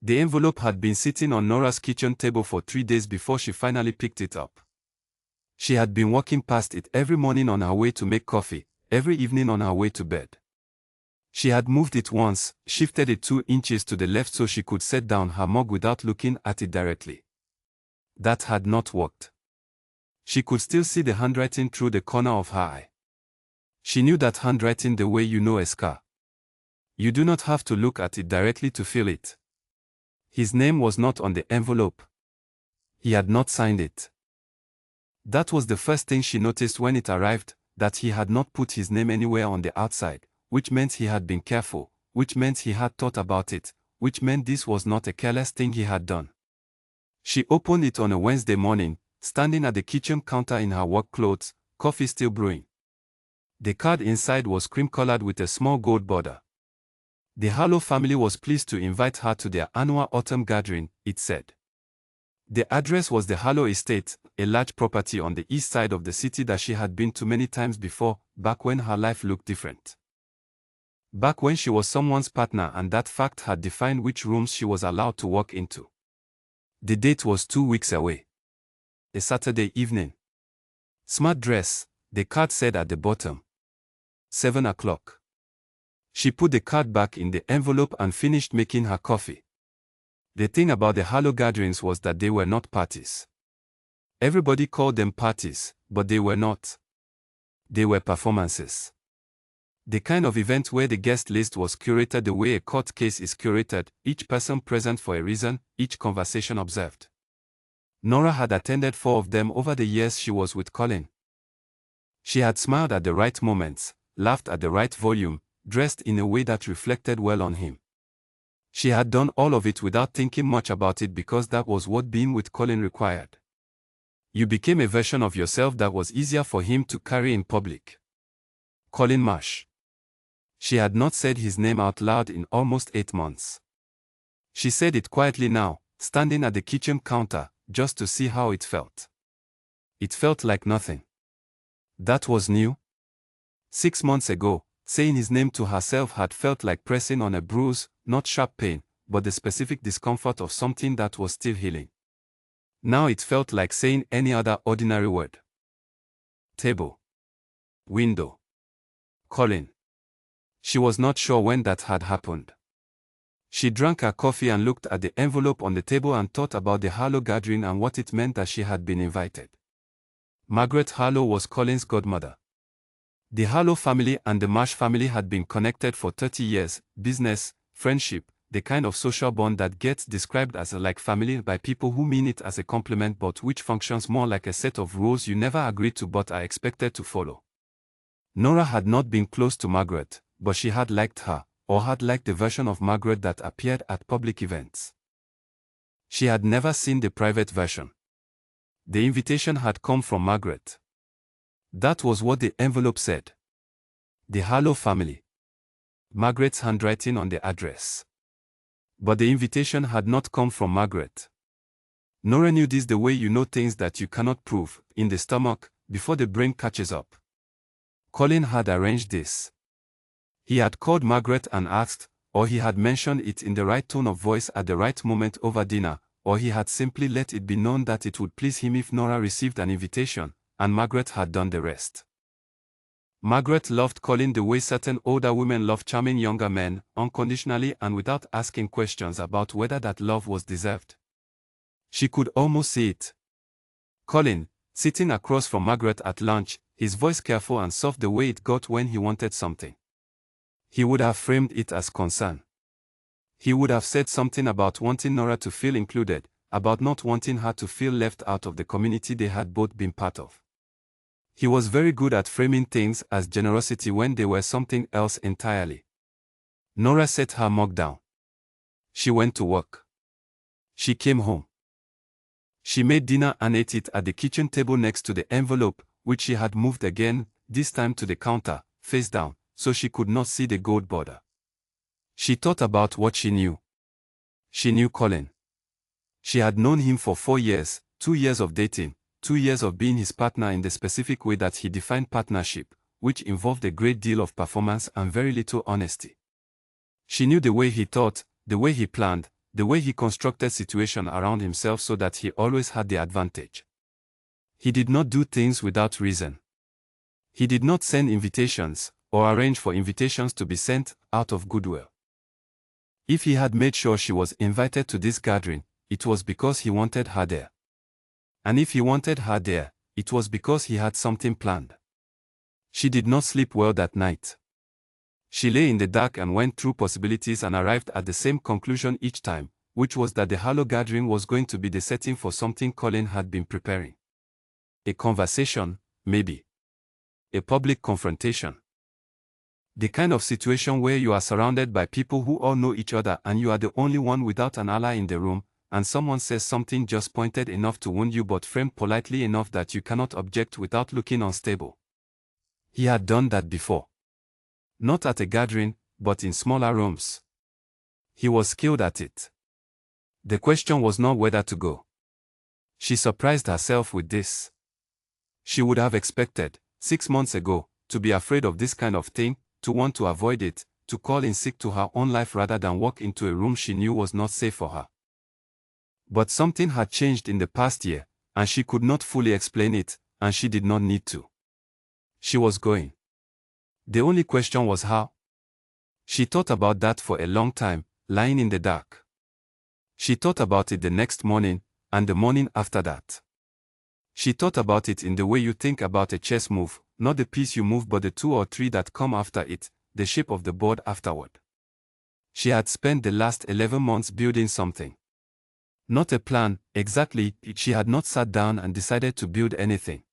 The envelope had been sitting on Nora's kitchen table for 3 days before she finally picked it up. She had been walking past it every morning on her way to make coffee, every evening on her way to bed. She had moved it once, shifted it 2 inches to the left so she could set down her mug without looking at it directly. That had not worked. She could still see the handwriting through the corner of her eye. She knew that handwriting the way you know a scar. You do not have to look at it directly to feel it. His name was not on the envelope. He had not signed it. That was the first thing she noticed when it arrived, that he had not put his name anywhere on the outside, which meant he had been careful, which meant he had thought about it, which meant this was not a careless thing he had done. She opened it on a Wednesday morning, standing at the kitchen counter in her work clothes, coffee still brewing. The card inside was cream-colored with a small gold border. The Harlow family was pleased to invite her to their annual autumn gathering, it said. The address was the Harlow Estate, a large property on the east side of the city that she had been to many times before, back when her life looked different. Back when she was someone's partner, and that fact had defined which rooms she was allowed to walk into. The date was 2 weeks away. A Saturday evening. Smart dress, the card said at the bottom. 7 o'clock. She put the card back in the envelope and finished making her coffee. The thing about the Harlow gatherings was that they were not parties. Everybody called them parties, but they were not. They were performances. The kind of event where the guest list was curated the way a court case is curated, each person present for a reason, each conversation observed. Nora had attended 4 of them over the years she was with Colin. She had smiled at the right moments, laughed at the right volume, dressed in a way that reflected well on him. She had done all of it without thinking much about it because that was what being with Colin required. You became a version of yourself that was easier for him to carry in public. Colin Marsh. She had not said his name out loud in almost 8 months. She said it quietly now, standing at the kitchen counter, just to see how it felt. It felt like nothing. That was new. 6 months ago, saying his name to herself had felt like pressing on a bruise, not sharp pain, but the specific discomfort of something that was still healing. Now it felt like saying any other ordinary word. Table. Window. Colin. She was not sure when that had happened. She drank her coffee and looked at the envelope on the table and thought about the Harlow gathering and what it meant that she had been invited. Margaret Harlow was Colin's godmother. The Harlow family and the Marsh family had been connected for 30 years, business, friendship, the kind of social bond that gets described as a like family by people who mean it as a compliment but which functions more like a set of rules you never agreed to but are expected to follow. Nora had not been close to Margaret, but she had liked her, or had liked the version of Margaret that appeared at public events. She had never seen the private version. The invitation had come from Margaret. That was what the envelope said. The Harlow family. Margaret's handwriting on the address. But the invitation had not come from Margaret. Nora knew this the way you know things that you cannot prove, in the stomach, before the brain catches up. Colin had arranged this. He had called Margaret and asked, or he had mentioned it in the right tone of voice at the right moment over dinner, or he had simply let it be known that it would please him if Nora received an invitation, and Margaret had done the rest. Margaret loved Colin the way certain older women love charming younger men, unconditionally and without asking questions about whether that love was deserved. She could almost see it. Colin, sitting across from Margaret at lunch, his voice careful and soft the way it got when he wanted something. He would have framed it as concern. He would have said something about wanting Nora to feel included, about not wanting her to feel left out of the community they had both been part of. He was very good at framing things as generosity when they were something else entirely. Nora set her mug down. She went to work. She came home. She made dinner and ate it at the kitchen table next to the envelope, which she had moved again, this time to the counter, face down, so she could not see the gold border. She thought about what she knew. She knew Colin. She had known him for 4 years, 2 years of dating, 2 years of being his partner in the specific way that he defined partnership, which involved a great deal of performance and very little honesty. She knew the way he thought, the way he planned, the way he constructed situations around himself so that he always had the advantage. He did not do things without reason. He did not send invitations, or arrange for invitations to be sent, out of goodwill. If he had made sure she was invited to this gathering, it was because he wanted her there. And if he wanted her there, it was because he had something planned. She did not sleep well that night. She lay in the dark and went through possibilities and arrived at the same conclusion each time, which was that the Halo gathering was going to be the setting for something Colin had been preparing. A conversation, maybe. A public confrontation. The kind of situation where you are surrounded by people who all know each other and you are the only one without an ally in the room, and someone says something just pointed enough to wound you but framed politely enough that you cannot object without looking unstable. He had done that before. Not at a gathering, but in smaller rooms. He was skilled at it. The question was not whether to go. She surprised herself with this. She would have expected, 6 months ago, to be afraid of this kind of thing, to want to avoid it, to call in sick to her own life rather than walk into a room she knew was not safe for her. But something had changed in the past year, and she could not fully explain it, and she did not need to. She was going. The only question was how. She thought about that for a long time, lying in the dark. She thought about it the next morning, and the morning after that. She thought about it in the way you think about a chess move, not the piece you move but the 2 or 3 that come after it, the shape of the board afterward. She had spent the last 11 months building something. Not a plan, exactly, she had not sat down and decided to build anything.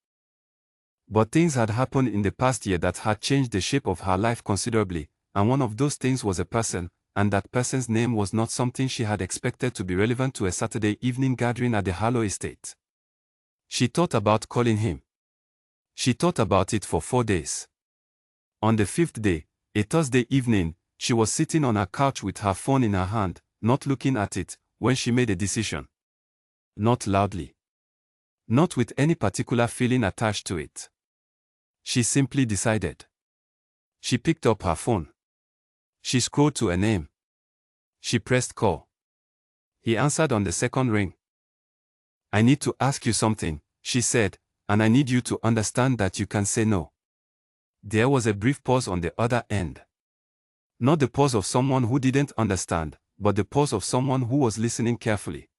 But things had happened in the past year that had changed the shape of her life considerably, and one of those things was a person, and that person's name was not something she had expected to be relevant to a Saturday evening gathering at the Harlow estate. She thought about calling him. She thought about it for 4 days. On the 5th day, a Thursday evening, she was sitting on her couch with her phone in her hand, not looking at it, when she made a decision. Not loudly. Not with any particular feeling attached to it. She simply decided. She picked up her phone. She scrolled to a name. She pressed call. He answered on the second ring. "I need to ask you something," she said, "and I need you to understand that you can say no." There was a brief pause on the other end. Not the pause of someone who didn't understand, but the pause of someone who was listening carefully.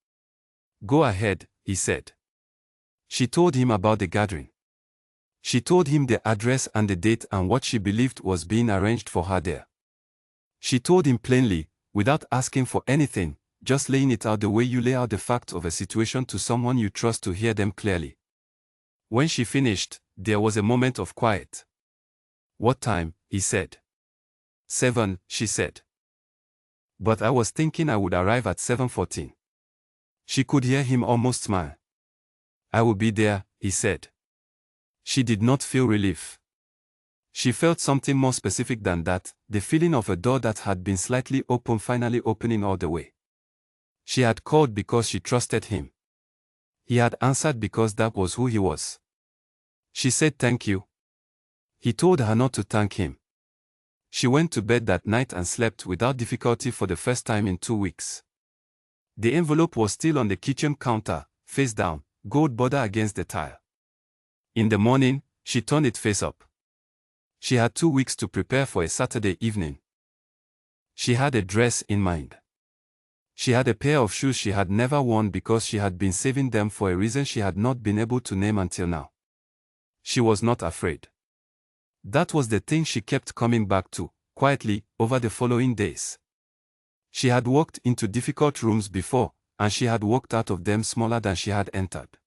"Go ahead," he said. She told him about the gathering. She told him the address and the date and what she believed was being arranged for her there. She told him plainly, without asking for anything, just laying it out the way you lay out the facts of a situation to someone you trust to hear them clearly. When she finished, there was a moment of quiet. "What time?" he said. 7, she said. "But I was thinking I would arrive at 7:14. She could hear him almost smile. "I will be there," he said. She did not feel relief. She felt something more specific than that, the feeling of a door that had been slightly open finally opening all the way. She had called because she trusted him. He had answered because that was who he was. She said thank you. He told her not to thank him. She went to bed that night and slept without difficulty for the first time in 2 weeks. The envelope was still on the kitchen counter, face down, gold border against the tile. In the morning, she turned it face up. She had 2 weeks to prepare for a Saturday evening. She had a dress in mind. She had a pair of shoes she had never worn because she had been saving them for a reason she had not been able to name until now. She was not afraid. That was the thing she kept coming back to, quietly, over the following days. She had walked into difficult rooms before, and she had walked out of them smaller than she had entered.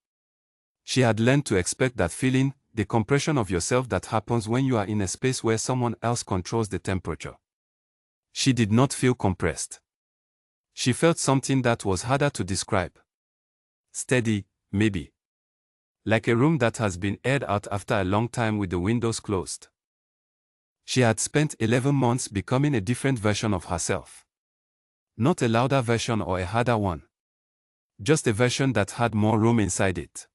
She had learned to expect that feeling, the compression of yourself that happens when you are in a space where someone else controls the temperature. She did not feel compressed. She felt something that was harder to describe. Steady, maybe. Like a room that has been aired out after a long time with the windows closed. She had spent 11 months becoming a different version of herself. Not a louder version or a harder one. Just a version that had more room inside it.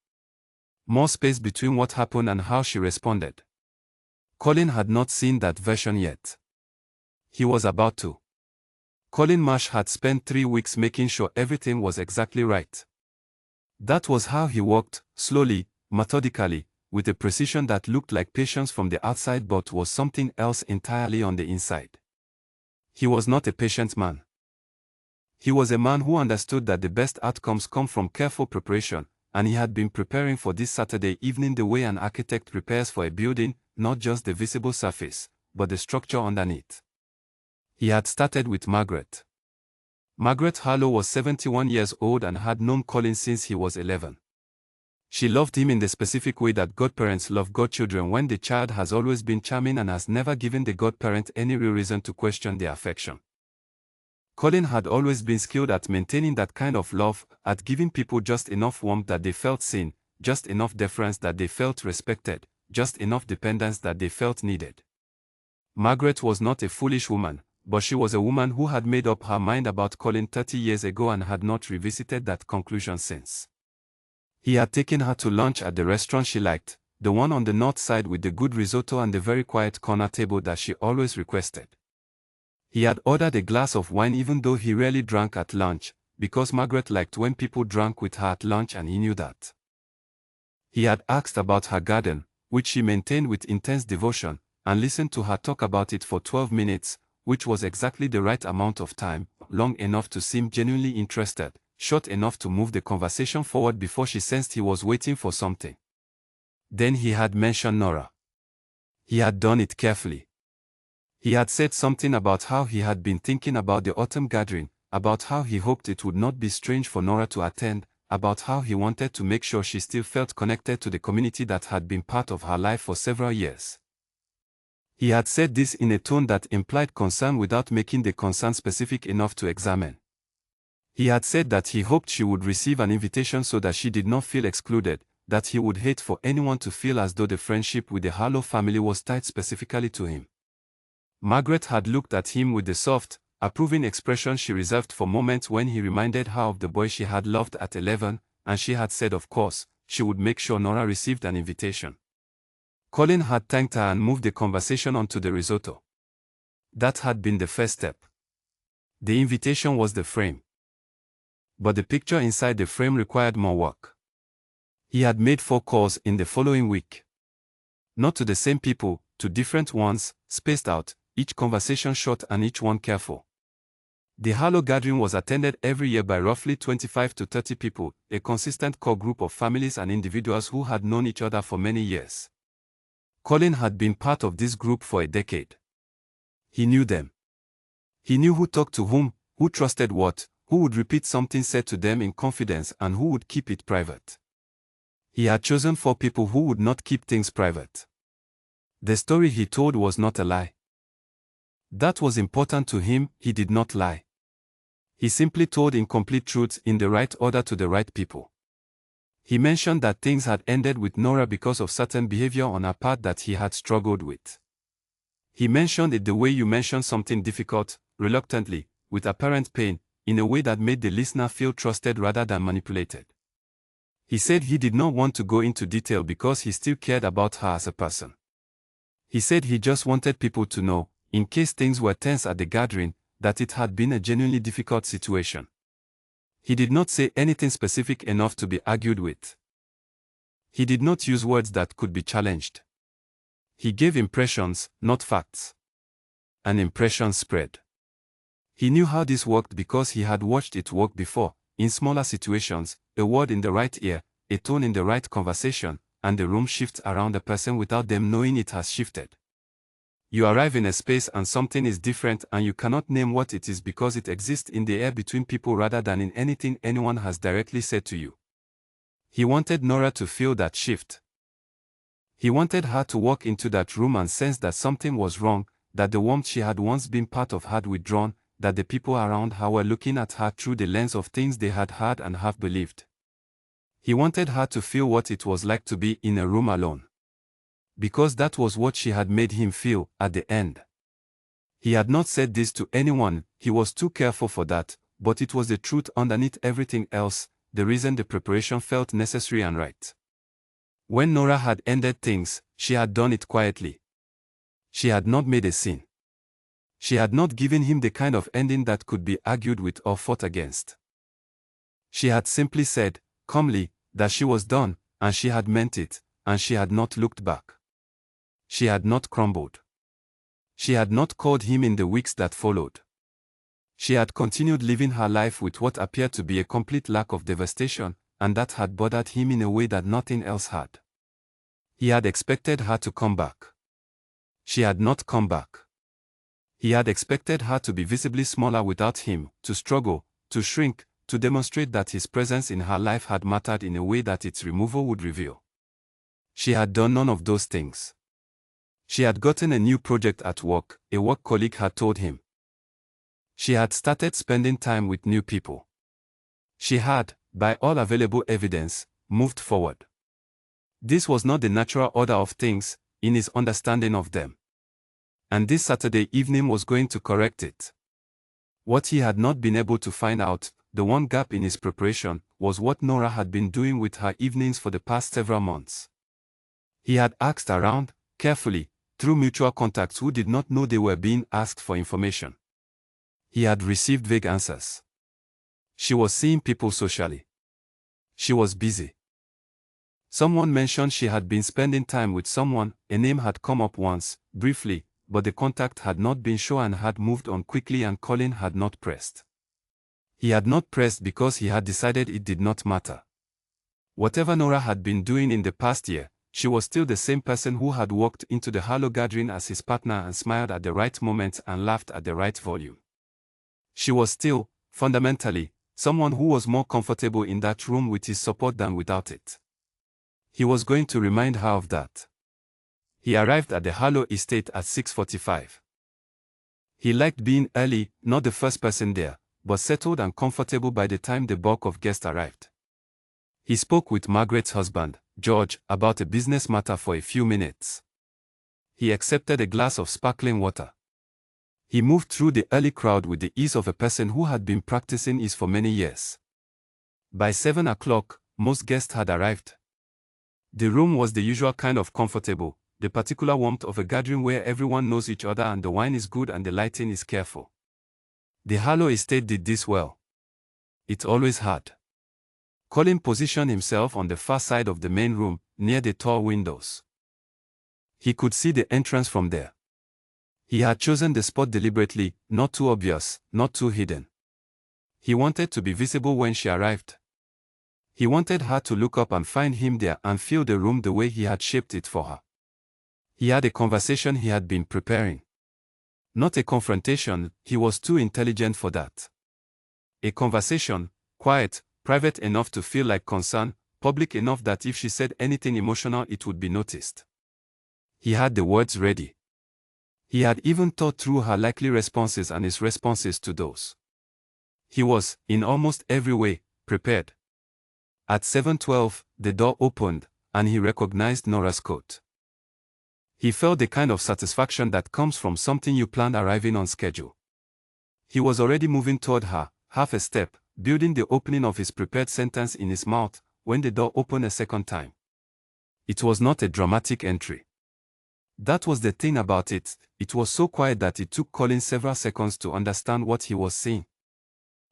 More space between what happened and how she responded. Colin had not seen that version yet. He was about to. Colin Marsh had spent 3 weeks making sure everything was exactly right. That was how he worked, slowly, methodically, with a precision that looked like patience from the outside but was something else entirely on the inside. He was not a patient man. He was a man who understood that the best outcomes come from careful preparation, and he had been preparing for this Saturday evening the way an architect prepares for a building, not just the visible surface, but the structure underneath. He had started with Margaret. Margaret Harlow was 71 years old and had known Colin since he was 11. She loved him in the specific way that godparents love godchildren when the child has always been charming and has never given the godparent any real reason to question their affection. Colin had always been skilled at maintaining that kind of love, at giving people just enough warmth that they felt seen, just enough deference that they felt respected, just enough dependence that they felt needed. Margaret was not a foolish woman, but she was a woman who had made up her mind about Colin 30 years ago and had not revisited that conclusion since. He had taken her to lunch at the restaurant she liked, the one on the north side with the good risotto and the very quiet corner table that she always requested. He had ordered a glass of wine even though he rarely drank at lunch, because Margaret liked when people drank with her at lunch and he knew that. He had asked about her garden, which she maintained with intense devotion, and listened to her talk about it for 12 minutes, which was exactly the right amount of time, long enough to seem genuinely interested, short enough to move the conversation forward before she sensed he was waiting for something. Then he had mentioned Nora. He had done it carefully. He had said something about how he had been thinking about the autumn gathering, about how he hoped it would not be strange for Nora to attend, about how he wanted to make sure she still felt connected to the community that had been part of her life for several years. He had said this in a tone that implied concern without making the concern specific enough to examine. He had said that he hoped she would receive an invitation so that she did not feel excluded, that he would hate for anyone to feel as though the friendship with the Harlow family was tied specifically to him. Margaret had looked at him with the soft, approving expression she reserved for moments when he reminded her of the boy she had loved at 11, and she had said of course, she would make sure Nora received an invitation. Colin had thanked her and moved the conversation onto the risotto. That had been the first step. The invitation was the frame. But the picture inside the frame required more work. He had made 4 calls in the following week. Not to the same people, to different ones, spaced out, each conversation short and each one careful. The Harlow gathering was attended every year by roughly 25 to 30 people, a consistent core group of families and individuals who had known each other for many years. Colin had been part of this group for a decade. He knew them. He knew who talked to whom, who trusted what, who would repeat something said to them in confidence and who would keep it private. He had chosen 4 people who would not keep things private. The story he told was not a lie. That was important to him, he did not lie. He simply told incomplete truths in the right order to the right people. He mentioned that things had ended with Nora because of certain behavior on her part that he had struggled with. He mentioned it the way you mention something difficult, reluctantly, with apparent pain, in a way that made the listener feel trusted rather than manipulated. He said he did not want to go into detail because he still cared about her as a person. He said he just wanted people to know, in case things were tense at the gathering, that it had been a genuinely difficult situation. He did not say anything specific enough to be argued with. He did not use words that could be challenged. He gave impressions, not facts. An impression spread. He knew how this worked because he had watched it work before, in smaller situations, a word in the right ear, a tone in the right conversation, and the room shifts around a person without them knowing it has shifted. You arrive in a space and something is different and you cannot name what it is because it exists in the air between people rather than in anything anyone has directly said to you. He wanted Nora to feel that shift. He wanted her to walk into that room and sense that something was wrong, that the warmth she had once been part of had withdrawn, that the people around her were looking at her through the lens of things they had heard and have believed. He wanted her to feel what it was like to be in a room alone. Because that was what she had made him feel at the end. He had not said this to anyone, he was too careful for that, but it was the truth underneath everything else, the reason the preparation felt necessary and right. When Nora had ended things, she had done it quietly. She had not made a scene. She had not given him the kind of ending that could be argued with or fought against. She had simply said, calmly, that she was done, and she had meant it, and she had not looked back. She had not crumbled. She had not called him in the weeks that followed. She had continued living her life with what appeared to be a complete lack of devastation, and that had bothered him in a way that nothing else had. He had expected her to come back. She had not come back. He had expected her to be visibly smaller without him, to struggle, to shrink, to demonstrate that his presence in her life had mattered in a way that its removal would reveal. She had done none of those things. She had gotten a new project at work, a work colleague had told him. She had started spending time with new people. She had, by all available evidence, moved forward. This was not the natural order of things, in his understanding of them. And this Saturday evening was going to correct it. What he had not been able to find out, the one gap in his preparation, was what Nora had been doing with her evenings for the past several months. He had asked around, carefully, through mutual contacts who did not know they were being asked for information. He had received vague answers. She was seeing people socially. She was busy. Someone mentioned she had been spending time with someone, a name had come up once, briefly, but the contact had not been sure and had moved on quickly, and Colin had not pressed. He had not pressed because he had decided it did not matter. Whatever Nora had been doing in the past year, she was still the same person who had walked into the Harlow gathering as his partner and smiled at the right moment and laughed at the right volume. She was still, fundamentally, someone who was more comfortable in that room with his support than without it. He was going to remind her of that. He arrived at the Harlow estate at 6:45. He liked being early, not the first person there, but settled and comfortable by the time the bulk of guests arrived. He spoke with Margaret's husband, George, about a business matter for a few minutes. He accepted a glass of sparkling water. He moved through the early crowd with the ease of a person who had been practicing this for many years. By 7 o'clock, most guests had arrived. The room was the usual kind of comfortable, the particular warmth of a gathering where everyone knows each other and the wine is good and the lighting is careful. The Harlow estate did this well. It always had. Colin positioned himself on the far side of the main room, near the tall windows. He could see the entrance from there. He had chosen the spot deliberately, not too obvious, not too hidden. He wanted to be visible when she arrived. He wanted her to look up and find him there and feel the room the way he had shaped it for her. He had a conversation he had been preparing. Not a confrontation, he was too intelligent for that. A conversation, quiet, private enough to feel like concern, public enough that if she said anything emotional it would be noticed. He had the words ready. He had even thought through her likely responses and his responses to those. He was, in almost every way, prepared. At 7:12, the door opened, and he recognized Nora's coat. He felt the kind of satisfaction that comes from something you planned arriving on schedule. He was already moving toward her, half a step, building the opening of his prepared sentence in his mouth, when the door opened a second time. It was not a dramatic entry. That was the thing about it, it was so quiet that it took Colin several seconds to understand what he was seeing.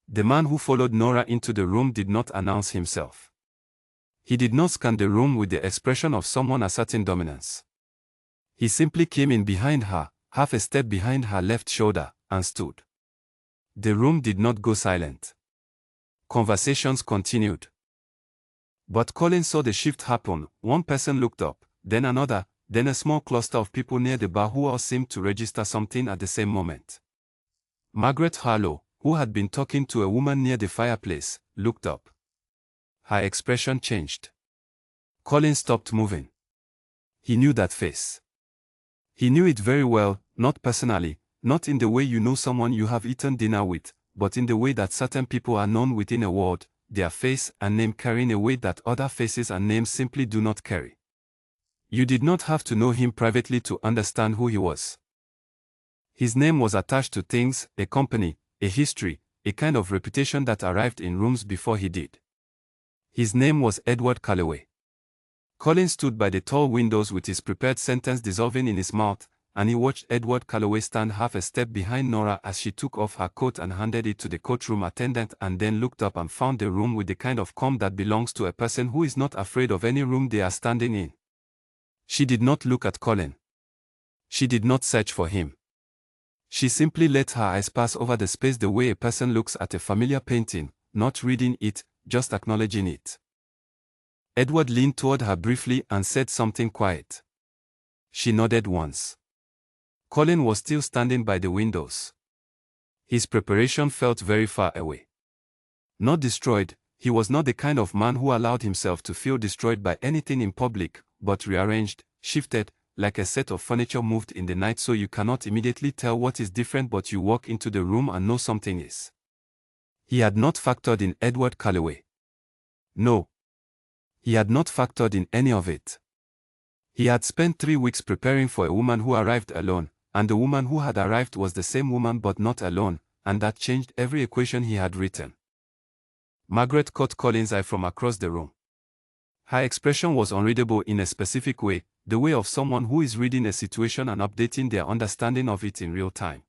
The man who followed Nora into the room did not announce himself. He did not scan the room with the expression of someone asserting dominance. He simply came in behind her, half a step behind her left shoulder, and stood. The room did not go silent. Conversations continued. But Colin saw the shift happen. One person looked up, then another, then a small cluster of people near the bar who all seemed to register something at the same moment. Margaret Harlow, who had been talking to a woman near the fireplace, looked up. Her expression changed. Colin stopped moving. He knew that face. He knew it very well, not personally, not in the way you know someone you have eaten dinner with, but in the way that certain people are known within a ward, their face and name carrying a weight that other faces and names simply do not carry. You did not have to know him privately to understand who he was. His name was attached to things, a company, a history, a kind of reputation that arrived in rooms before he did. His name was Edward Calloway. Colin stood by the tall windows with his prepared sentence dissolving in his mouth, and he watched Edward Calloway stand half a step behind Nora as she took off her coat and handed it to the courtroom attendant, and then looked up and found the room with the kind of calm that belongs to a person who is not afraid of any room they are standing in. She did not look at Colin. She did not search for him. She simply let her eyes pass over the space the way a person looks at a familiar painting, not reading it, just acknowledging it. Edward leaned toward her briefly and said something quiet. She nodded once. Colin was still standing by the windows. His preparation felt very far away. Not destroyed, he was not the kind of man who allowed himself to feel destroyed by anything in public, but rearranged, shifted, like a set of furniture moved in the night, so you cannot immediately tell what is different, but you walk into the room and know something is. He had not factored in Edward Calloway. No. He had not factored in any of it. He had spent 3 weeks preparing for a woman who arrived alone, and the woman who had arrived was the same woman but not alone, and that changed every equation he had written. Margaret caught Colin's eye from across the room. Her expression was unreadable in a specific way, the way of someone who is reading a situation and updating their understanding of it in real time.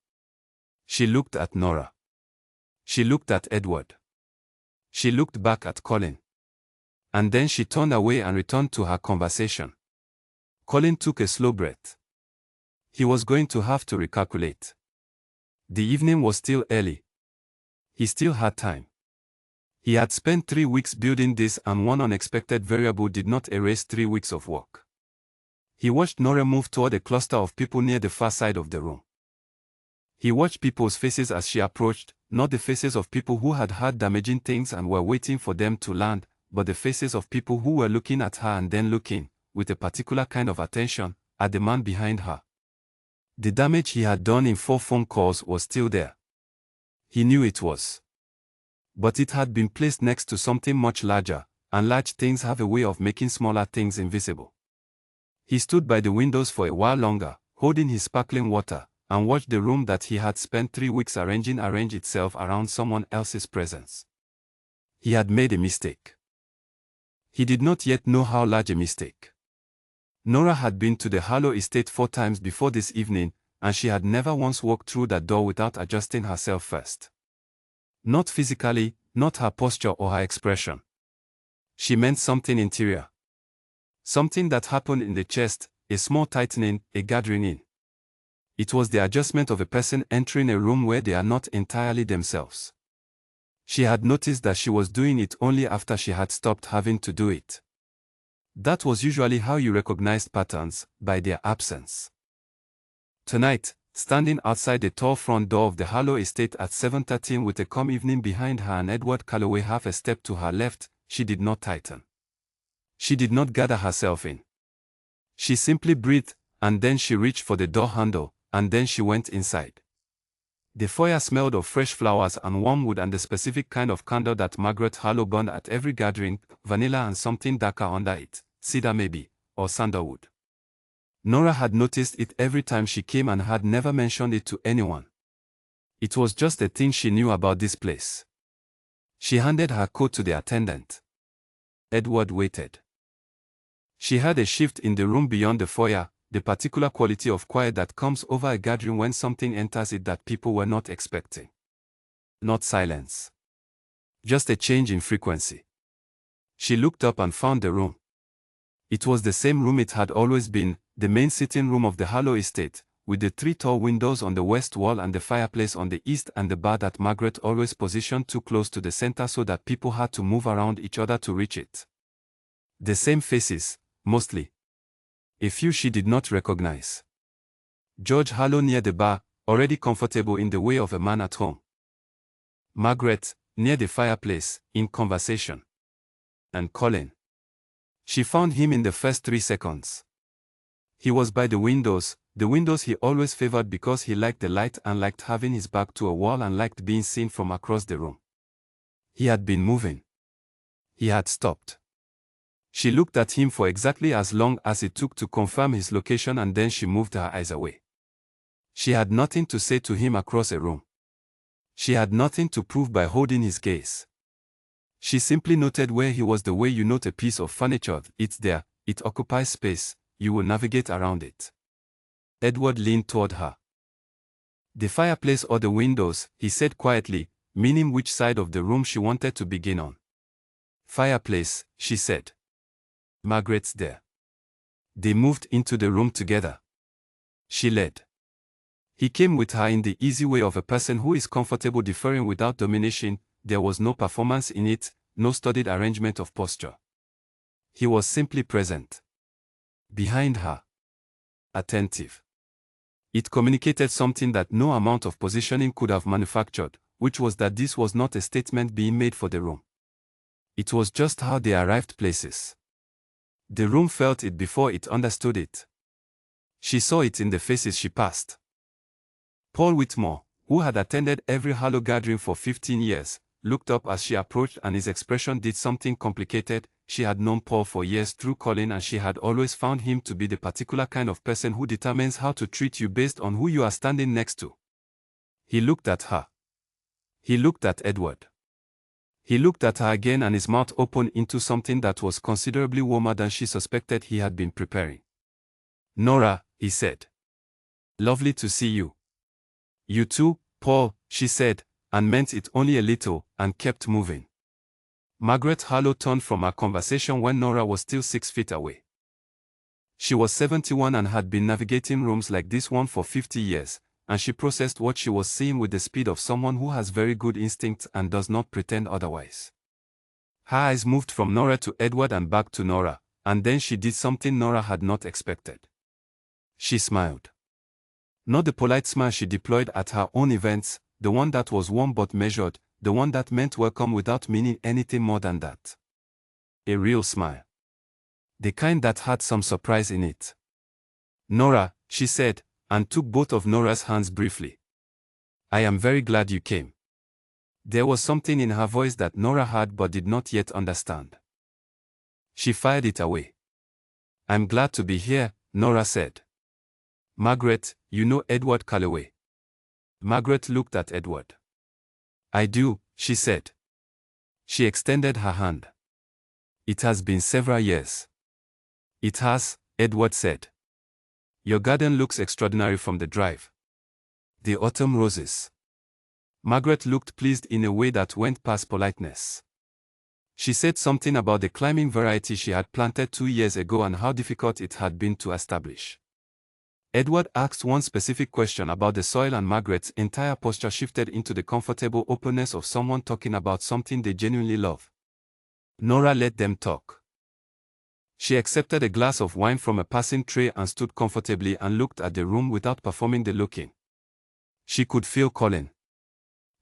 She looked at Nora. She looked at Edward. She looked back at Colin. And then she turned away and returned to her conversation. Colin took a slow breath. He was going to have to recalculate. The evening was still early. He still had time. He had spent 3 weeks building this, and one unexpected variable did not erase 3 weeks of work. He watched Nora move toward a cluster of people near the far side of the room. He watched people's faces as she approached, not the faces of people who had heard damaging things and were waiting for them to land, but the faces of people who were looking at her and then looking, with a particular kind of attention, at the man behind her. The damage he had done in 4 phone calls was still there. He knew it was. But it had been placed next to something much larger, and large things have a way of making smaller things invisible. He stood by the windows for a while longer, holding his sparkling water, and watched the room that he had spent 3 weeks arranging arrange itself around someone else's presence. He had made a mistake. He did not yet know how large a mistake. Nora had been to the Harlow estate 4 times before this evening, and she had never once walked through that door without adjusting herself first. Not physically, not her posture or her expression. She meant something interior. Something that happened in the chest, a small tightening, a gathering in. It was the adjustment of a person entering a room where they are not entirely themselves. She had noticed that she was doing it only after she had stopped having to do it. That was usually how you recognized patterns, by their absence. Tonight, standing outside the tall front door of the Harlow estate at 7:13 with a calm evening behind her and Edward Calloway half a step to her left, she did not tighten. She did not gather herself in. She simply breathed, and then she reached for the door handle, and then she went inside. The foyer smelled of fresh flowers and warm wood and the specific kind of candle that Margaret Harlow burned at every gathering, vanilla and something darker under it, cedar maybe, or sandalwood. Nora had noticed it every time she came and had never mentioned it to anyone. It was just a thing she knew about this place. She handed her coat to the attendant. Edward waited. She heard a shift in the room beyond the foyer, the particular quality of quiet that comes over a gathering when something enters it that people were not expecting. Not silence. Just a change in frequency. She looked up and found the room. It was the same room it had always been, the main sitting room of the Harlow estate, with the 3 tall windows on the west wall and the fireplace on the east and the bar that Margaret always positioned too close to the center so that people had to move around each other to reach it. The same faces, mostly. A few she did not recognize. George Harlow near the bar, already comfortable in the way of a man at home. Margaret, near the fireplace, in conversation. And Colin. She found him in the first 3 seconds. He was by the windows he always favored because he liked the light and liked having his back to a wall and liked being seen from across the room. He had been moving. He had stopped. She looked at him for exactly as long as it took to confirm his location, and then she moved her eyes away. She had nothing to say to him across a room. She had nothing to prove by holding his gaze. She simply noted where he was the way you note a piece of furniture. It's there, it occupies space, you will navigate around it. Edward leaned toward her. The fireplace or the windows, he said quietly, meaning which side of the room she wanted to begin on. Fireplace, she said. Margaret's there. They moved into the room together. She led. He came with her in the easy way of a person who is comfortable deferring without domination. There was no performance in it, no studied arrangement of posture. He was simply present. Behind her. Attentive. It communicated something that no amount of positioning could have manufactured, which was that this was not a statement being made for the room. It was just how they arrived places. The room felt it before it understood it. She saw it in the faces she passed. Paul Whitmore, who had attended every Harlow gathering for 15 years, looked up as she approached, and his expression did something complicated. She had known Paul for years through Colin, and she had always found him to be the particular kind of person who determines how to treat you based on who you are standing next to. He looked at her. He looked at Edward. He looked at her again, and his mouth opened into something that was considerably warmer than she suspected he had been preparing. "Nora," he said. "Lovely to see you." "You too, Paul," she said, and meant it only a little, and kept moving. Margaret Harlow turned from her conversation when Nora was still 6 feet away. She was 71 and had been navigating rooms like this one for 50 years, and she processed what she was seeing with the speed of someone who has very good instincts and does not pretend otherwise. Her eyes moved from Nora to Edward and back to Nora, and then she did something Nora had not expected. She smiled. Not the polite smile she deployed at her own events, the one that was warm but measured, the one that meant welcome without meaning anything more than that. A real smile. The kind that had some surprise in it. "Nora," she said, and took both of Nora's hands briefly. "I am very glad you came." There was something in her voice that Nora had but did not yet understand. She fired it away. "I'm glad to be here," Nora said. "Margaret, you know Edward Calloway?" Margaret looked at Edward. "I do," she said. She extended her hand. "It has been several years." "It has," Edward said. "Your garden looks extraordinary from the drive. The autumn roses." Margaret looked pleased in a way that went past politeness. She said something about the climbing variety she had planted 2 years ago and how difficult it had been to establish. Edward asked one specific question about the soil, and Margaret's entire posture shifted into the comfortable openness of someone talking about something they genuinely love. Nora let them talk. She accepted a glass of wine from a passing tray and stood comfortably and looked at the room without performing the looking. She could feel Colin.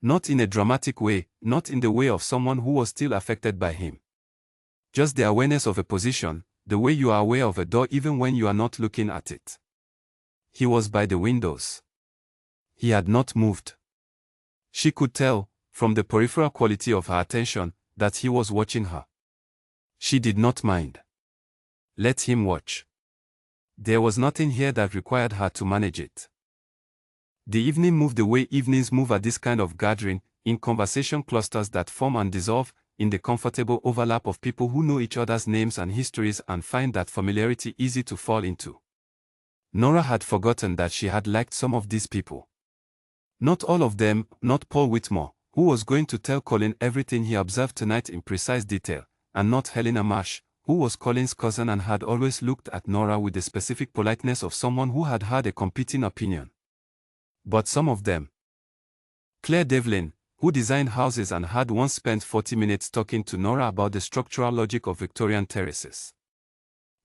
Not in a dramatic way, not in the way of someone who was still affected by him. Just the awareness of a position, the way you are aware of a door even when you are not looking at it. He was by the windows. He had not moved. She could tell, from the peripheral quality of her attention, that he was watching her. She did not mind. Let him watch. There was nothing here that required her to manage it. The evening moved the way evenings move at this kind of gathering, in conversation clusters that form and dissolve, in the comfortable overlap of people who know each other's names and histories and find that familiarity easy to fall into. Nora had forgotten that she had liked some of these people. Not all of them, not Paul Whitmore, who was going to tell Colin everything he observed tonight in precise detail, and not Helena Marsh, who was Colin's cousin and had always looked at Nora with the specific politeness of someone who had had a competing opinion. But some of them. Claire Devlin, who designed houses and had once spent 40 minutes talking to Nora about the structural logic of Victorian terraces.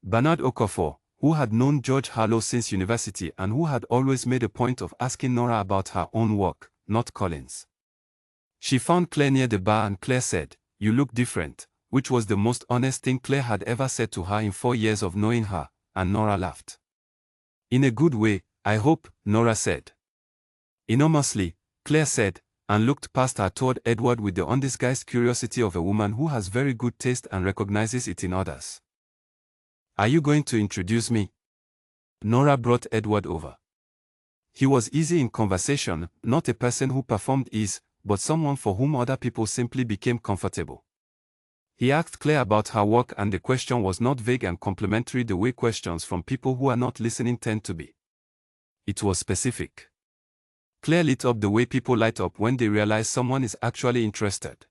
Bernard Okafor, who had known George Harlow since university and who had always made a point of asking Nora about her own work, not Colin's. She found Claire near the bar and Claire said, "You look different," which was the most honest thing Claire had ever said to her in 4 years of knowing her, and Nora laughed. "In a good way, I hope," Nora said. "Enormously," Claire said, and looked past her toward Edward with the undisguised curiosity of a woman who has very good taste and recognizes it in others. "Are you going to introduce me?" Nora brought Edward over. He was easy in conversation, not a person who performed ease, but someone for whom other people simply became comfortable. He asked Claire about her work, and the question was not vague and complimentary the way questions from people who are not listening tend to be. It was specific. Claire lit up the way people light up when they realize someone is actually interested.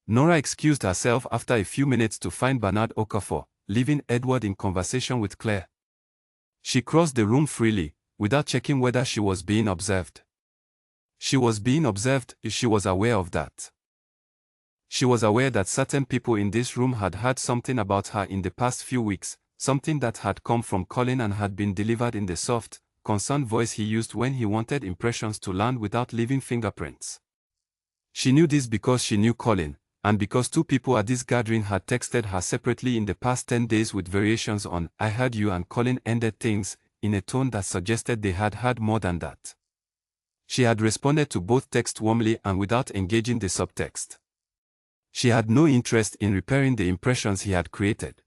Nora excused herself after a few minutes to find Bernard Okafor, leaving Edward in conversation with Claire. She crossed the room freely, without checking whether she was being observed. She was being observed, she was aware of that. She was aware that certain people in this room had heard something about her in the past few weeks, something that had come from Colin and had been delivered in the soft, concerned voice he used when he wanted impressions to land without leaving fingerprints. She knew this because she knew Colin, and because two people at this gathering had texted her separately in the past 10 days with variations on "I heard you" and Colin ended things, in a tone that suggested they had heard more than that. She had responded to both texts warmly and without engaging the subtext. She had no interest in repairing the impressions he had created.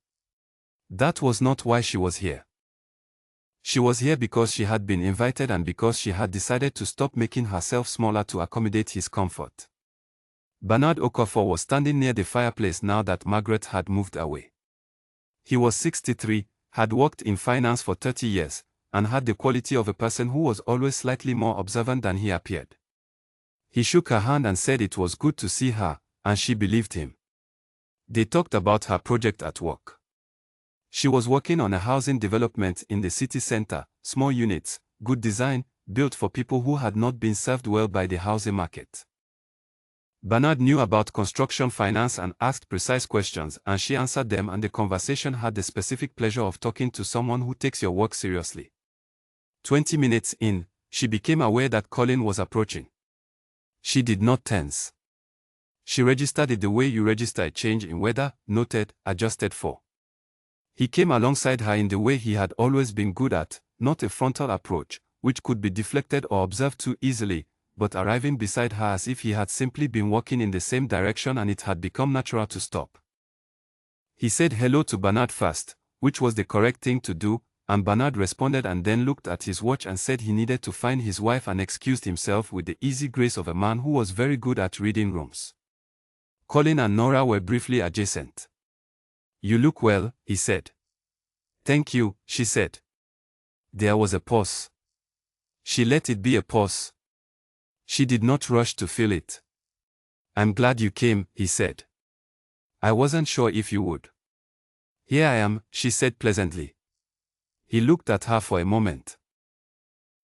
That was not why she was here. She was here because she had been invited and because she had decided to stop making herself smaller to accommodate his comfort. Bernard Okafor was standing near the fireplace now that Margaret had moved away. He was 63, had worked in finance for 30 years, and had the quality of a person who was always slightly more observant than he appeared. He shook her hand and said it was good to see her, and she believed him. They talked about her project at work. She was working on a housing development in the city center, small units, good design, built for people who had not been served well by the housing market. Bernard knew about construction finance and asked precise questions, and she answered them, and the conversation had the specific pleasure of talking to someone who takes your work seriously. 20 minutes in, she became aware that Colin was approaching. She did not tense. She registered it the way you register a change in weather, noted, adjusted for. He came alongside her in the way he had always been good at, not a frontal approach, which could be deflected or observed too easily, but arriving beside her as if he had simply been walking in the same direction and it had become natural to stop. He said hello to Bernard first, which was the correct thing to do, and Bernard responded and then looked at his watch and said he needed to find his wife and excused himself with the easy grace of a man who was very good at reading rooms. Colin and Nora were briefly adjacent. "You look well," he said. "Thank you," she said. There was a pause. She let it be a pause. She did not rush to fill it. "I'm glad you came," he said. "I wasn't sure if you would." "Here I am," she said pleasantly. He looked at her for a moment.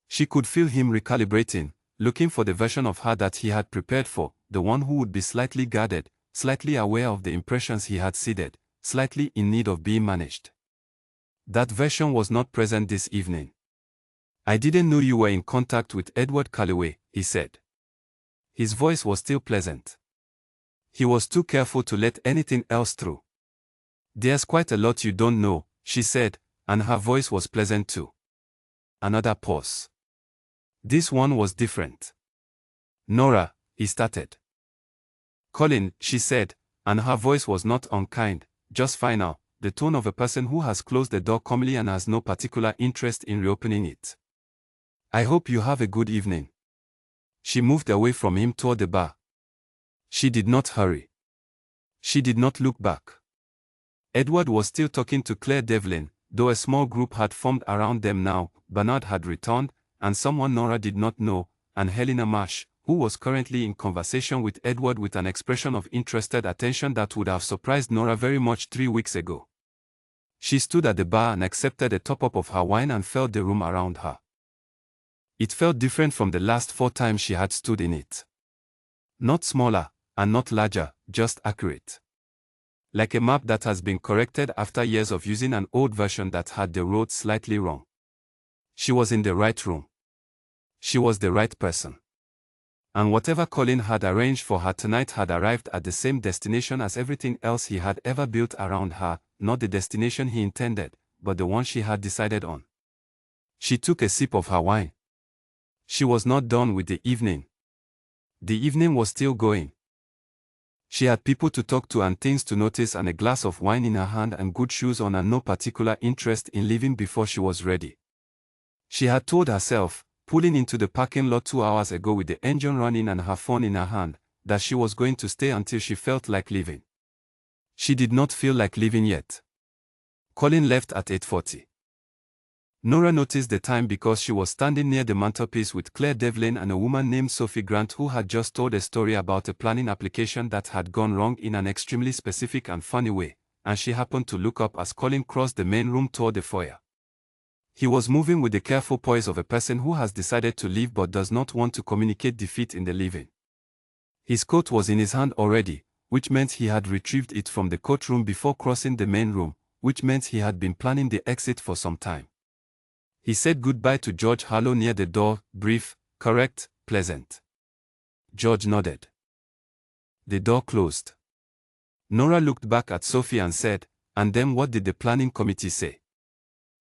She could feel him recalibrating, looking for the version of her that he had prepared for, the one who would be slightly guarded, slightly aware of the impressions he had seeded, slightly in need of being managed. That version was not present this evening. "I didn't know you were in contact with Edward Calloway," he said. His voice was still pleasant. He was too careful to let anything else through. "There's quite a lot you don't know," she said, and her voice was pleasant too. Another pause. This one was different. "Nora," he started. "Colin," she said, and her voice was not unkind, just final, the tone of a person who has closed the door calmly and has no particular interest in reopening it. "I hope you have a good evening." She moved away from him toward the bar. She did not hurry. She did not look back. Edward was still talking to Claire Devlin, though a small group had formed around them now. Bernard had returned, and someone Nora did not know, and Helena Marsh, who was currently in conversation with Edward with an expression of interested attention that would have surprised Nora very much 3 weeks ago. She stood at the bar and accepted a top-up of her wine and felt the room around her. It felt different from the last 4 times she had stood in it. Not smaller, and not larger, just accurate. Like a map that has been corrected after years of using an old version that had the road slightly wrong. She was in the right room. She was the right person. And whatever Colin had arranged for her tonight had arrived at the same destination as everything else he had ever built around her, not the destination he intended, but the one she had decided on. She took a sip of her wine. She was not done with the evening. The evening was still going. She had people to talk to and things to notice and a glass of wine in her hand and good shoes on and no particular interest in leaving before she was ready. She had told herself, pulling into the parking lot 2 hours ago with the engine running and her phone in her hand, that she was going to stay until she felt like leaving. She did not feel like leaving yet. Colin left at 8:40. Nora noticed the time because she was standing near the mantelpiece with Claire Devlin and a woman named Sophie Grant who had just told a story about a planning application that had gone wrong in an extremely specific and funny way, and she happened to look up as Colin crossed the main room toward the foyer. He was moving with the careful poise of a person who has decided to leave but does not want to communicate defeat in the leaving. His coat was in his hand already, which meant he had retrieved it from the coat room before crossing the main room, which meant he had been planning the exit for some time. He said goodbye to George Harlow near the door, brief, correct, pleasant. George nodded. The door closed. Nora looked back at Sophie and said, "And then what did the planning committee say?"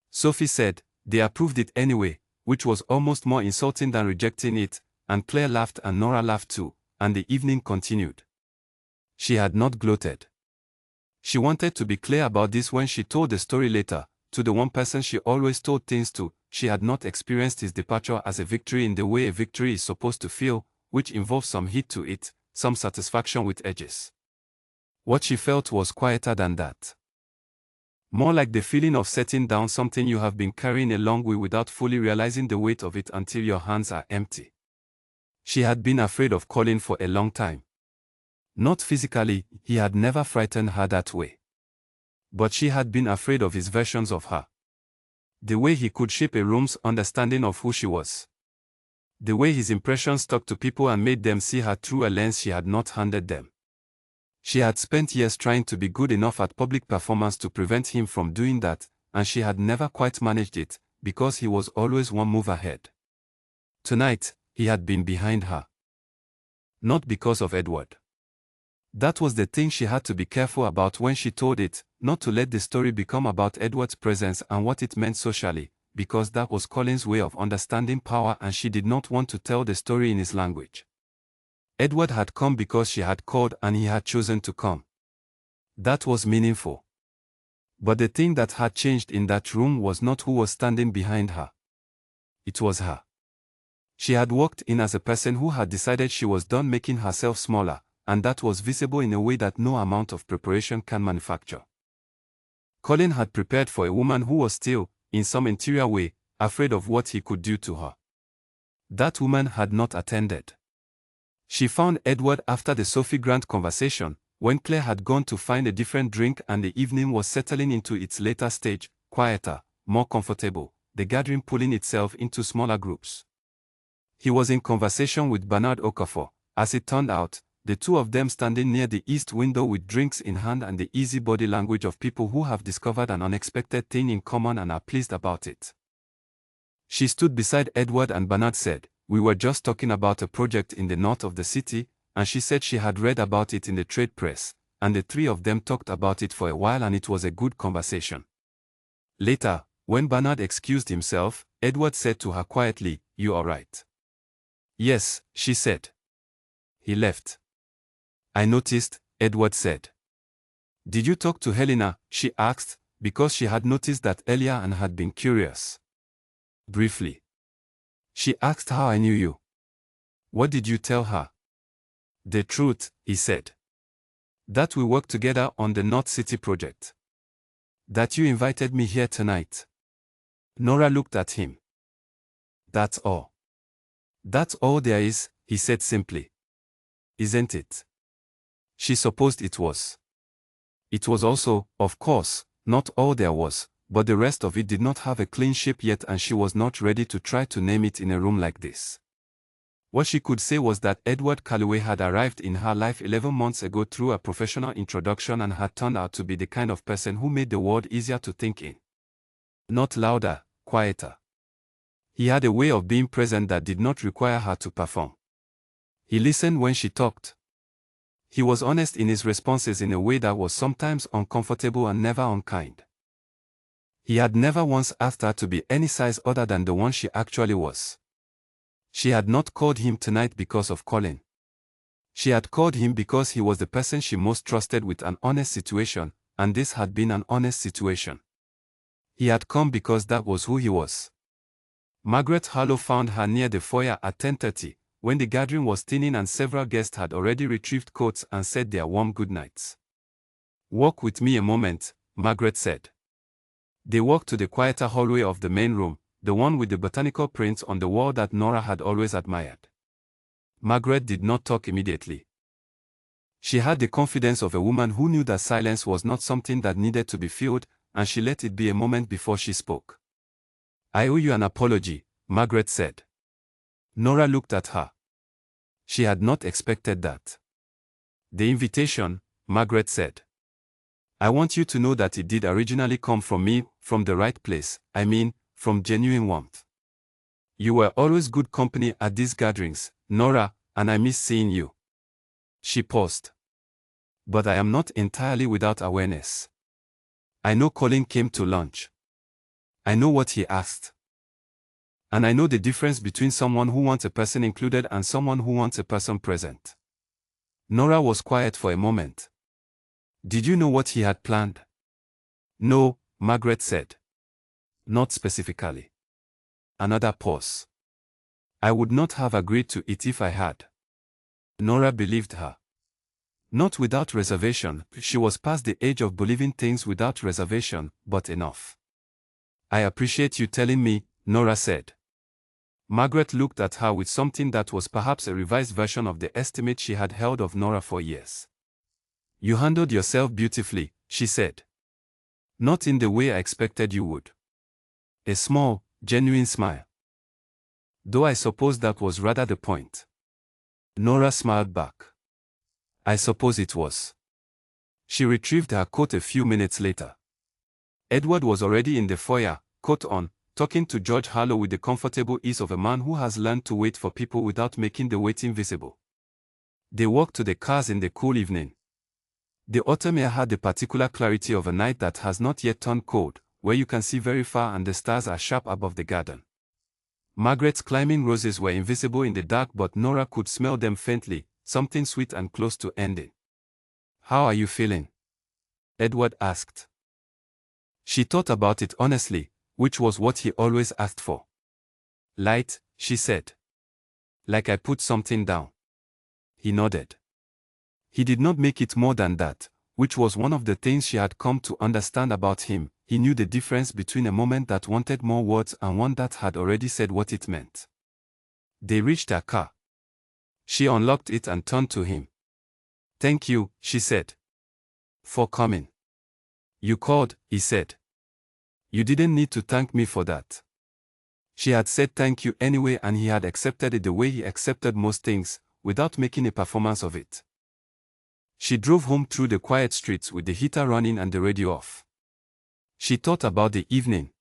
Sophie said, "They approved it anyway," which was almost more insulting than rejecting it, and Claire laughed and Nora laughed too, and the evening continued. She had not gloated. She wanted to be clear about this when she told the story later. To the one person she always told things to, she had not experienced his departure as a victory in the way a victory is supposed to feel, which involves some heat to it, some satisfaction with edges. What she felt was quieter than that. More like the feeling of setting down something you have been carrying a long way without fully realizing the weight of it until your hands are empty. She had been afraid of Colin for a long time. Not physically, he had never frightened her that way. But she had been afraid of his versions of her. The way he could shape a room's understanding of who she was. The way his impressions stuck to people and made them see her through a lens she had not handed them. She had spent years trying to be good enough at public performance to prevent him from doing that, and she had never quite managed it, because he was always one move ahead. Tonight, he had been behind her. Not because of Edward. That was the thing she had to be careful about when she told it, not to let the story become about Edward's presence and what it meant socially, because that was Colin's way of understanding power and she did not want to tell the story in his language. Edward had come because she had called and he had chosen to come. That was meaningful. But the thing that had changed in that room was not who was standing behind her. It was her. She had walked in as a person who had decided she was done making herself smaller, and that was visible in a way that no amount of preparation can manufacture. Colin had prepared for a woman who was still, in some interior way, afraid of what he could do to her. That woman had not attended. She found Edward after the Sophie Grant conversation, when Claire had gone to find a different drink and the evening was settling into its later stage, quieter, more comfortable, the gathering pulling itself into smaller groups. He was in conversation with Bernard Okafor, as it turned out, the two of them standing near the east window with drinks in hand and the easy body language of people who have discovered an unexpected thing in common and are pleased about it. She stood beside Edward and Bernard said, "We were just talking about a project in the north of the city," and she said she had read about it in the trade press, and the three of them talked about it for a while and it was a good conversation. Later, when Bernard excused himself, Edward said to her quietly, "You all right?" "Yes," she said. He left. "I noticed," Edward said. "Did you talk to Helena?" she asked, because she had noticed that earlier and had been curious. "Briefly." She asked how I knew you. "What did you tell her?" "The truth," he said. "That we worked together on the North City project. That you invited me here tonight." Nora looked at him. "That's all." "That's all there is," he said simply. "Isn't it?" She supposed it was. It was also, of course, not all there was, but the rest of it did not have a clean shape yet and she was not ready to try to name it in a room like this. What she could say was that Edward Calloway had arrived in her life 11 months ago through a professional introduction and had turned out to be the kind of person who made the world easier to think in. Not louder, quieter. He had a way of being present that did not require her to perform. He listened when she talked. He was honest in his responses in a way that was sometimes uncomfortable and never unkind. He had never once asked her to be any size other than the one she actually was. She had not called him tonight because of Colin. She had called him because he was the person she most trusted with an honest situation, and this had been an honest situation. He had come because that was who he was. Margaret Harlow found her near the foyer at 10:30, when the gathering was thinning and several guests had already retrieved coats and said their warm goodnights. "Walk with me a moment," Margaret said. They walked to the quieter hallway of the main room, the one with the botanical prints on the wall that Nora had always admired. Margaret did not talk immediately. She had the confidence of a woman who knew that silence was not something that needed to be filled, and she let it be a moment before she spoke. "I owe you an apology," Margaret said. Nora looked at her. She had not expected that. "The invitation," Margaret said. "I want you to know that it did originally come from me, from the right place, I mean, from genuine warmth. You were always good company at these gatherings, Nora, and I miss seeing you." She paused. "But I am not entirely without awareness. I know Colin came to lunch. I know what he asked. And I know the difference between someone who wants a person included and someone who wants a person present." Nora was quiet for a moment. "Did you know what he had planned?" "No," Margaret said. "Not specifically." Another pause. "I would not have agreed to it if I had." Nora believed her. Not without reservation, she was past the age of believing things without reservation, but enough. "I appreciate you telling me," Nora said. Margaret looked at her with something that was perhaps a revised version of the estimate she had held of Nora for years. "You handled yourself beautifully," she said. "Not in the way I expected you would." A small, genuine smile. "Though I suppose that was rather the point." Nora smiled back. "I suppose it was." She retrieved her coat a few minutes later. Edward was already in the foyer, coat on, talking to George Harlow with the comfortable ease of a man who has learned to wait for people without making the waiting visible. They walked to the cars in the cool evening. The autumn air had the particular clarity of a night that has not yet turned cold, where you can see very far and the stars are sharp above the garden. Margaret's climbing roses were invisible in the dark, but Nora could smell them faintly, something sweet and close to ending. "How are you feeling?" Edward asked. She thought about it honestly, which was what he always asked for. "Light," she said. "Like I put something down." He nodded. He did not make it more than that, which was one of the things she had come to understand about him. He knew the difference between a moment that wanted more words and one that had already said what it meant. They reached her car. She unlocked it and turned to him. "Thank you," she said. "For coming." "You called," he said. "You didn't need to thank me for that." She had said thank you anyway, and he had accepted it the way he accepted most things, without making a performance of it. She drove home through the quiet streets with the heater running and the radio off. She thought about the evening.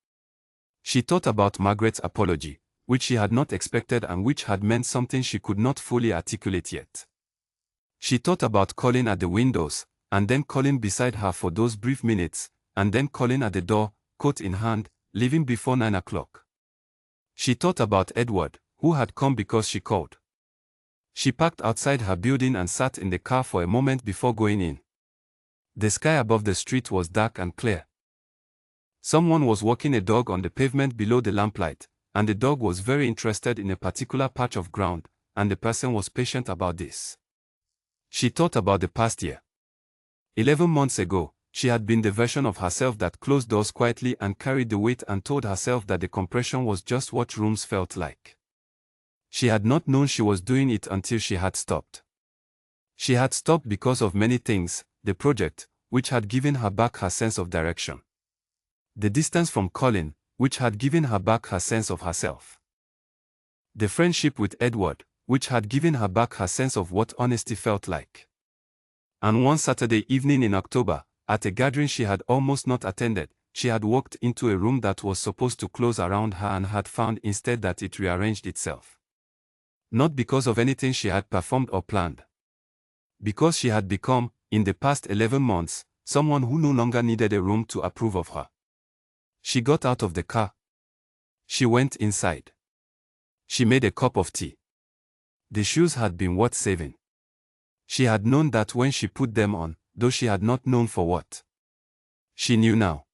She thought about Margaret's apology, which she had not expected and which had meant something she could not fully articulate yet. She thought about Colin at the windows, and then Colin beside her for those brief minutes, and then Colin at the door, coat in hand, leaving before 9 o'clock. She thought about Edward, who had come because she called. She parked outside her building and sat in the car for a moment before going in. The sky above the street was dark and clear. Someone was walking a dog on the pavement below the lamplight, and the dog was very interested in a particular patch of ground, and the person was patient about this. She thought about the past year. 11 months ago, she had been the version of herself that closed doors quietly and carried the weight and told herself that the compression was just what rooms felt like. She had not known she was doing it until she had stopped. She had stopped because of many things: the project, which had given her back her sense of direction; the distance from Colin, which had given her back her sense of herself; the friendship with Edward, which had given her back her sense of what honesty felt like. And one Saturday evening in October, at a gathering she had almost not attended, she had walked into a room that was supposed to close around her and had found instead that it rearranged itself. Not because of anything she had performed or planned. Because she had become, in the past 11 months, someone who no longer needed a room to approve of her. She got out of the car. She went inside. She made a cup of tea. The shoes had been worth saving. She had known that when she put them on, though she had not known for what. She knew now.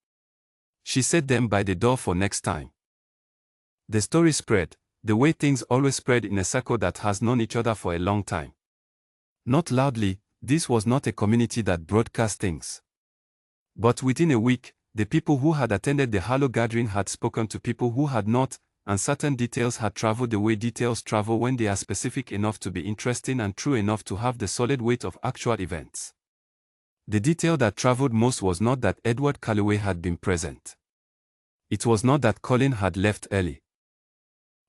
She set them by the door for next time. The story spread, the way things always spread in a circle that has known each other for a long time. Not loudly, this was not a community that broadcast things. But within a week, The people who had attended the Halo gathering had spoken to people who had not, and certain details had traveled the way details travel when they are specific enough to be interesting and true enough to have the solid weight of actual events. The detail that traveled most was not that Edward Calloway had been present. It was not that Colin had left early.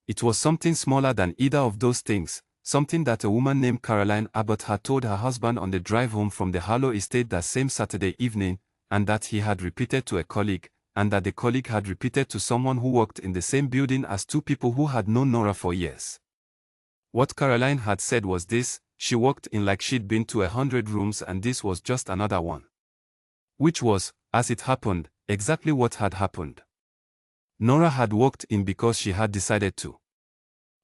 It was something smaller than either of those things, something that a woman named Caroline Abbott had told her husband on the drive home from the Harlow estate that same Saturday evening, and that he had repeated to a colleague, and that the colleague had repeated to someone who worked in the same building as two people who had known Nora for years. What Caroline had said was this: she walked in like she'd been to 100 rooms and this was just another one. Which was, as it happened, exactly what had happened. Nora had walked in because she had decided to.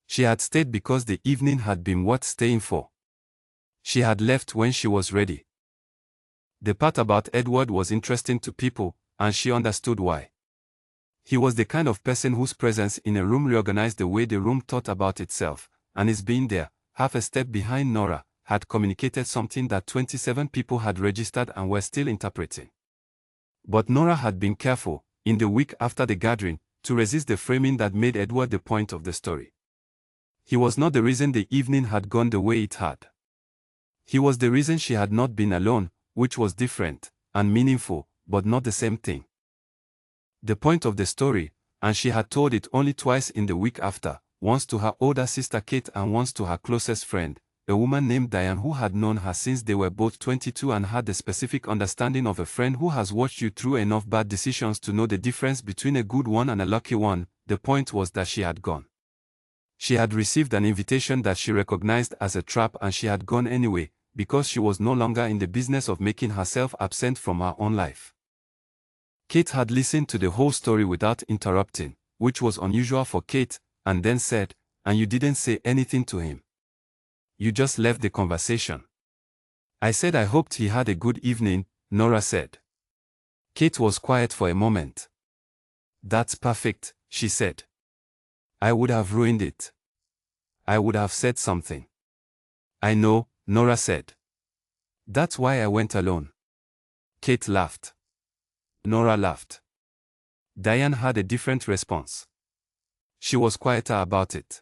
She had stayed because the evening had been worth staying for. She had left when she was ready. The part about Edward was interesting to people, and she understood why. He was the kind of person whose presence in a room reorganized the way the room thought about itself, and his being there, half a step behind Nora, had communicated something that 27 people had registered and were still interpreting. But Nora had been careful, in the week after the gathering, to resist the framing that made Edward the point of the story. He was not the reason the evening had gone the way it had. He was the reason she had not been alone, which was different and meaningful, but not the same thing. The point of the story, and she had told it only twice in the week after, once to her older sister Kate and once to her closest friend, a woman named Diane who had known her since they were both 22 and had the specific understanding of a friend who has watched you through enough bad decisions to know the difference between a good one and a lucky one. The point was that she had gone. She had received an invitation that she recognized as a trap and she had gone anyway, because she was no longer in the business of making herself absent from her own life. Kate had listened to the whole story without interrupting, which was unusual for Kate, and then said, "And you didn't say anything to him? You just left the conversation." "I said I hoped he had a good evening," Nora said. Kate was quiet for a moment. "That's perfect," she said. "I would have ruined it. I would have said something." "I know," Nora said. "That's why I went alone." Kate laughed. Nora laughed. Diane had a different response. She was quieter about it.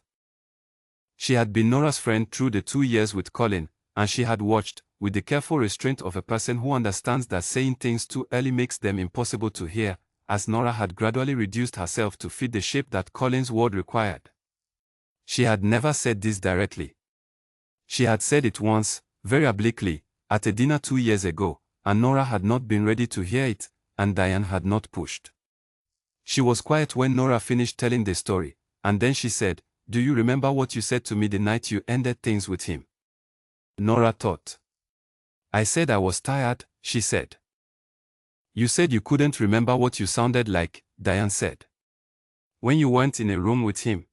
She had been Nora's friend through the 2 years with Colin, and she had watched, with the careful restraint of a person who understands that saying things too early makes them impossible to hear, as Nora had gradually reduced herself to fit the shape that Colin's world required. She had never said this directly. She had said it once, very obliquely, at a dinner 2 years ago, and Nora had not been ready to hear it, and Diane had not pushed. She was quiet when Nora finished telling the story, and then she said, "Do you remember what you said to me the night you ended things with him?" Nora thought. "I said I was tired," she said. "You said you couldn't remember what you sounded like," Diane said. "When you weren't in a room with him.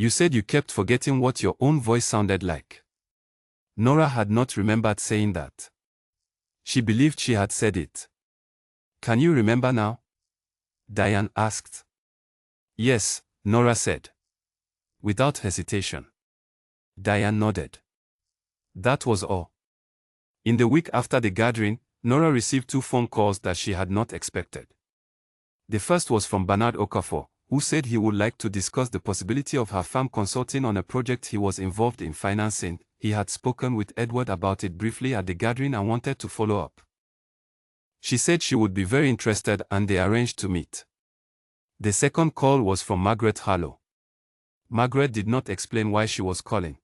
You said you kept forgetting what your own voice sounded like." Nora had not remembered saying that. She believed she had said it. "Can you remember now?" Diane asked. "Yes," Nora said. Without hesitation. Diane nodded. That was all. In the week after the gathering, Nora received 2 phone calls that she had not expected. The first was from Bernard Okafor, who said he would like to discuss the possibility of her firm consulting on a project he was involved in financing. He had spoken with Edward about it briefly at the gathering and wanted to follow up. She said she would be very interested and they arranged to meet. The second call was from Margaret Harlow. Margaret did not explain why she was calling.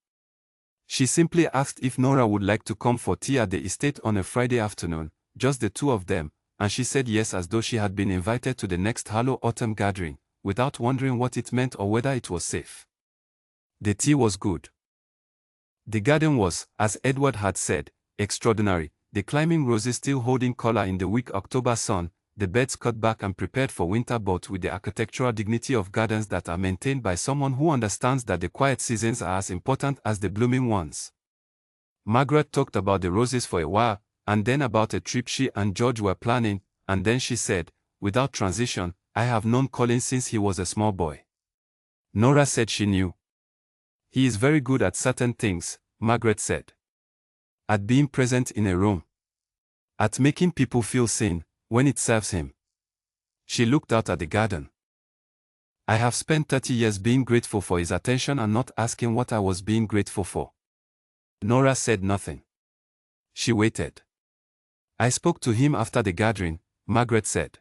She simply asked if Nora would like to come for tea at the estate on a Friday afternoon, just the 2 of them, and she said yes as though she had been invited to the next Harlow autumn gathering, without wondering what it meant or whether it was safe. The tea was good. The garden was, as Edward had said, extraordinary, the climbing roses still holding color in the weak October sun, the beds cut back and prepared for winter but with the architectural dignity of gardens that are maintained by someone who understands that the quiet seasons are as important as the blooming ones. Margaret talked about the roses for a while, and then about a trip she and George were planning, and then she said, without transition, "I have known Colin since he was a small boy." Nora said she knew. "He is very good at certain things," Margaret said. "At being present in a room. At making people feel seen, when it serves him. She looked out at the garden. I have spent 30 years being grateful for his attention and not asking what I was being grateful for. Nora said nothing. She waited. I spoke to him after the gathering, Margaret said.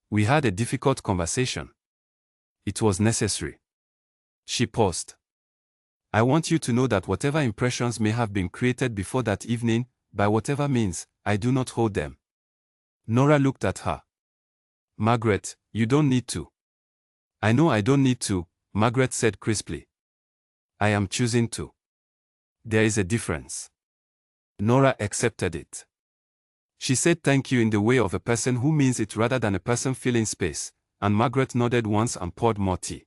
We had a difficult conversation. It was necessary. She paused. I want you to know that whatever impressions may have been created before that evening, by whatever means, I do not hold them. Nora looked at her. Margaret, you don't need to. I know I don't need to, Margaret said crisply. I am choosing to. There is a difference. Nora accepted it. She said thank you in the way of a person who means it rather than a person filling space, and Margaret nodded once and poured more tea.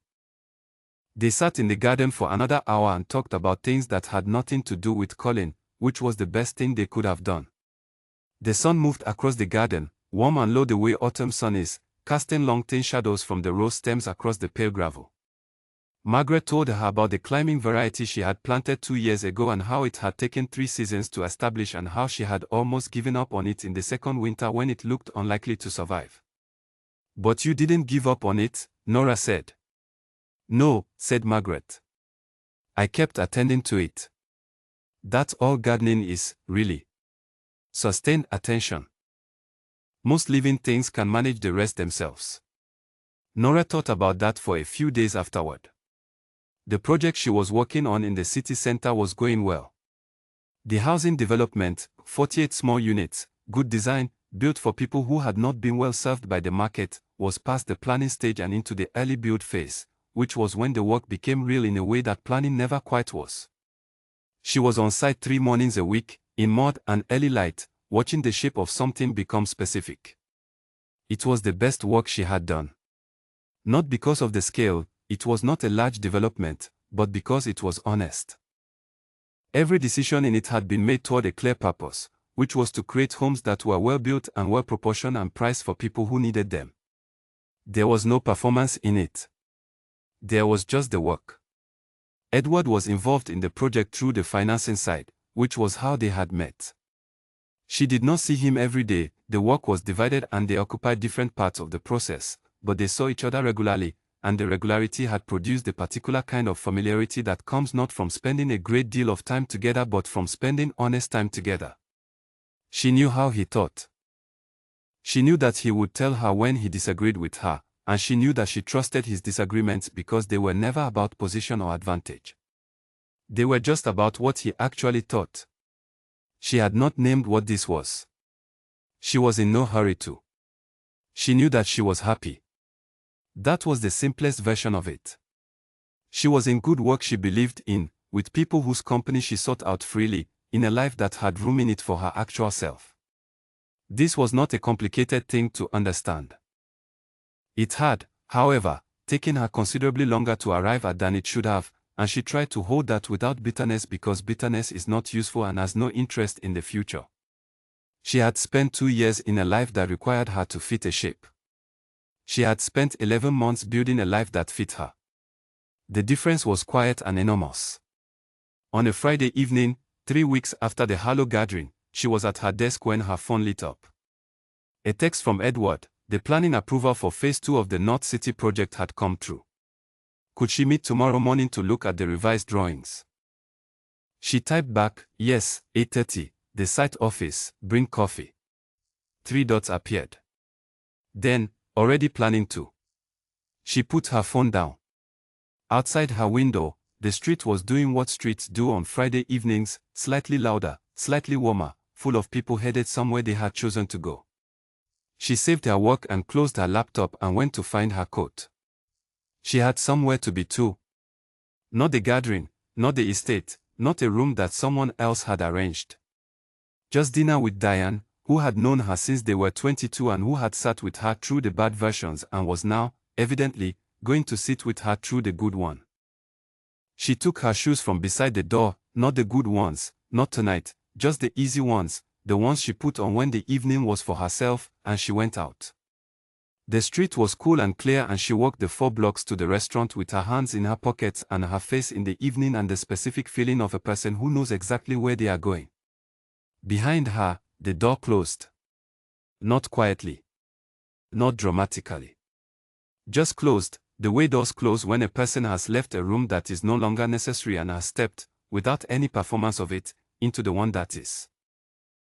They sat in the garden for another hour and talked about things that had nothing to do with Colin, which was the best thing they could have done. The sun moved across the garden, warm and low the way autumn sun is, casting long thin shadows from the rose stems across the pale gravel. Margaret told her about the climbing variety she had planted 2 years ago and how it had taken 3 seasons to establish and how she had almost given up on it in the second winter when it looked unlikely to survive. But you didn't give up on it, Nora said. No, said Margaret. I kept attending to it. That's all gardening is, really. Sustained attention. Most living things can manage the rest themselves. Nora thought about that for a few days afterward. The project she was working on in the city center was going well. The housing development, 48 small units, good design, built for people who had not been well served by the market, was past the planning stage and into the early build phase, which was when the work became real in a way that planning never quite was. She was on site 3 mornings a week, in mud and early light, watching the shape of something become specific. It was the best work she had done. Not because of the scale, it was not a large development, but because it was honest. Every decision in it had been made toward a clear purpose, which was to create homes that were well built and well proportioned and priced for people who needed them. There was no performance in it. There was just the work. Edward was involved in the project through the financing side, which was how they had met. She did not see him every day, the work was divided and they occupied different parts of the process, but they saw each other regularly, and the regularity had produced the particular kind of familiarity that comes not from spending a great deal of time together but from spending honest time together. She knew how he thought. She knew that he would tell her when he disagreed with her, and she knew that she trusted his disagreements because they were never about position or advantage. They were just about what he actually thought. She had not named what this was. She was in no hurry to. She knew that she was happy. That was the simplest version of it. She was in good work she believed in, with people whose company she sought out freely, in a life that had room in it for her actual self. This was not a complicated thing to understand. It had, however, taken her considerably longer to arrive at than it should have, and she tried to hold that without bitterness because bitterness is not useful and has no interest in the future. She had spent 2 years in a life that required her to fit a shape. She had spent 11 months building a life that fit her. The difference was quiet and enormous. On a Friday evening, 3 weeks after the Harlow gathering, she was at her desk when her phone lit up. A text from Edward, the planning approval for Phase 2 of the North City project had come through. Could she meet tomorrow morning to look at the revised drawings? She typed back, yes, 8:30, the site office, bring coffee. 3 dots appeared. Then, already planning to. She put her phone down. Outside her window, the street was doing what streets do on Friday evenings, slightly louder, slightly warmer, full of people headed somewhere they had chosen to go. She saved her work and closed her laptop and went to find her coat. She had somewhere to be too. Not the gathering, not the estate, not a room that someone else had arranged. Just dinner with Diane, who had known her since they were 22 and who had sat with her through the bad versions and was now, evidently, going to sit with her through the good one. She took her shoes from beside the door, not the good ones, not tonight, just the easy ones, the ones she put on when the evening was for herself, and she went out. The street was cool and clear and she walked the 4 blocks to the restaurant with her hands in her pockets and her face in the evening and the specific feeling of a person who knows exactly where they are going. Behind her, the door closed. Not quietly. Not dramatically. Just closed, the way doors close when a person has left a room that is no longer necessary and has stepped, without any performance of it, into the one that is.